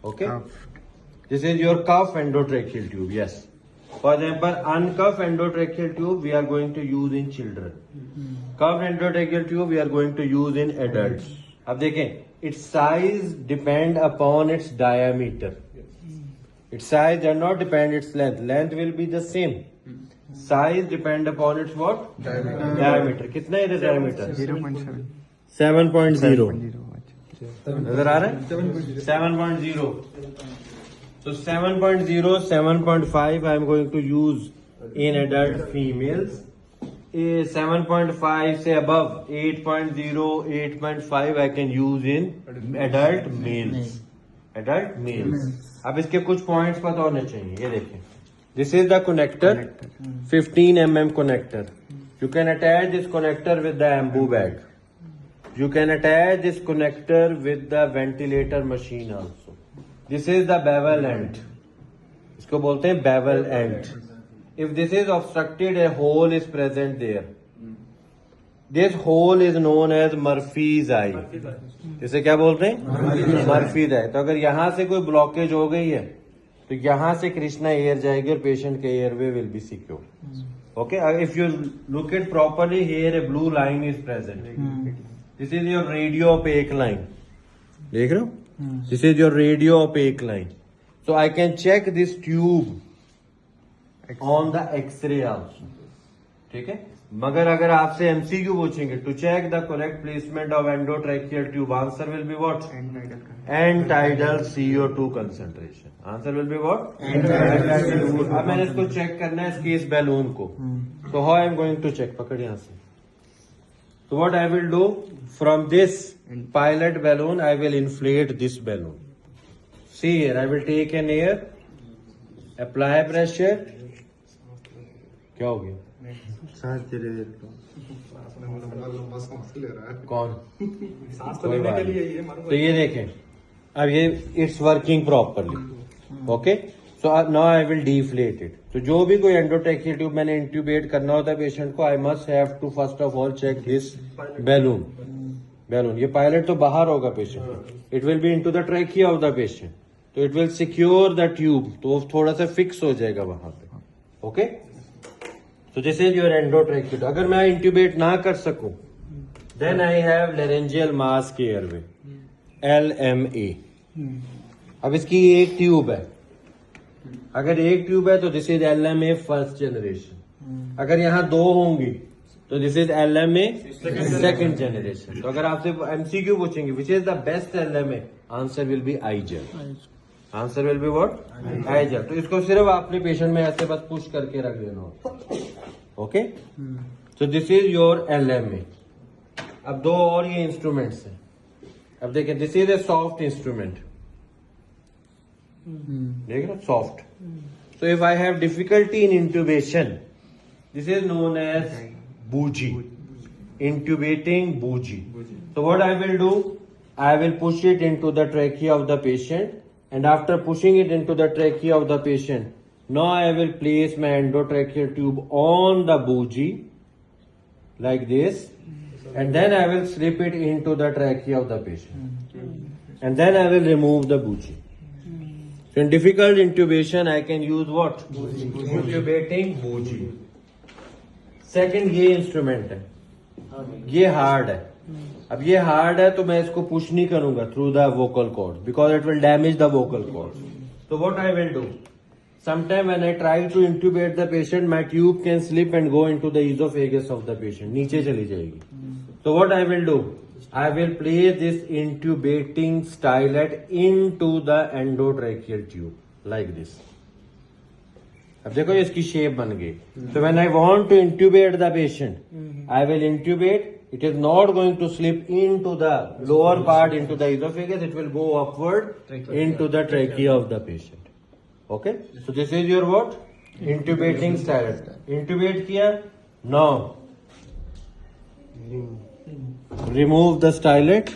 Okay. This is your cuff endotracheal tube. Yes. For example, uncuffed endotracheal tube we are going to use in children. Cuffed endotracheal tube we are going to use in adults. अब देखें, its size depend upon its diameter. Its size does not depend its length. Length will be the same. Size depend upon its what? Diameter. कितना है diameter? 0.7. 7.0. नजर आ रहा है? 7.0. So 7.0, 7.5 I am going to use in adult females. 7.5 से above 8.0, 8.5 I can use in adult males. Adult males. अब इसके कुछ points पता होने चाहिए. ये देखें. This is the connector. 15 mm connector. You can attach this connector with the ambu bag. You can attach this connector with the ventilator machine also. This is the bevel end. इसको बोलते हैं bevel end. If this is obstructed, a hole is present there. This hole is known as Murphy's eye. इसे क्या बोलते हैं? Murphy's eye. तो अगर यहाँ से कोई ब्लॉकेज हो गई है तो यहाँ से कृष्णा एयर जाएगी और पेशेंट के airway will be secure. Okay, if you look it properly, here a blue line is present. This is your radio opaque line. देख रहे हो? This is your radio opaque line. So I can check this tube on the X-ray also. ठीक है? मगर अगर आपसे MCQ पूछेंगे to check the correct placement of endotracheal tube, answer will be what? End-tidal CO2 concentration. Answer will be what? End-tidal. अब मैंने इसको check करना है इसकी इस बैलून को. So how I am going to check? पकड़ यहाँ से. So what I will do, from this pilot balloon I will inflate this balloon. See here, I will take an air, apply pressure. क्या हो गया? सांस धीरे धीरे. कौन? कोई बात नहीं. तो ये देखें, अब ये it's working properly. Okay. So now I will deflate it. तो जो भी कोई एंडोट्रेकियल ट्यूब मैंने इंट्यूबेट करना होता है पेशेंट को, I must have to first of all check this balloon. ये पायलट तो बाहर होगा patient. It will be into the trachea of the patient. तो it will secure the tube. तो वो थोड़ा सा फिक्स हो जाएगा वहां पे. Okay. So this is your endotracheal. अगर मैं इंट्यूबेट ना कर सकूं, then I have laryngeal mask airway, LMA. अब इसकी एक ट्यूब है. अगर एक ट्यूब है तो this is LMA first generation. अगर यहाँ दो होंगी तो this is LMA second generation. तो अगर आपसे MCQ पूछेंगे which is the best LMA, answer will be iGel. Answer will be what? iGel. तो इसको सिर्फ आपने पेशेंट में ऐसे बस पुश करके रख देना होता. Okay. So this is your LMA. अब दो और ये इंस्ट्रूमेंट्स हैं. अब देखिए, this is a soft instrument. देख रहे हो? Soft. So if I have difficulty in intubation, this is known as bougie. Intubating बूजी. So what I will do, I will push it into the trachea of the patient, and after pushing it into the trachea of the patient, now I will place my endotracheal tube on the bougie like this, and then I will slip it into the trachea of the patient, and then I will remove the bougie. So in difficult intubation I can use what? Intubating bougie. Second, ये instrument है, ये hard है. अब ये hard है तो मैं इसको पुश नहीं करूंगा through the vocal cord, because it will damage the vocal cord. तो what I will do, sometime when I try to intubate the patient, my tube can slip and go into the esophagus of the patient. नीचे चली जाएगी. So what I will do, I will place this intubating stylet into the endotracheal tube like this. अब देखो इसकी shape बन गई. So when I want to intubate the patient, I will intubate. It is not going to slip into the lower part into the esophagus. It will go upward into the trachea of the patient. Okay. So this is your what? Intubating stylet. Intubate किया. Now remove the stylet.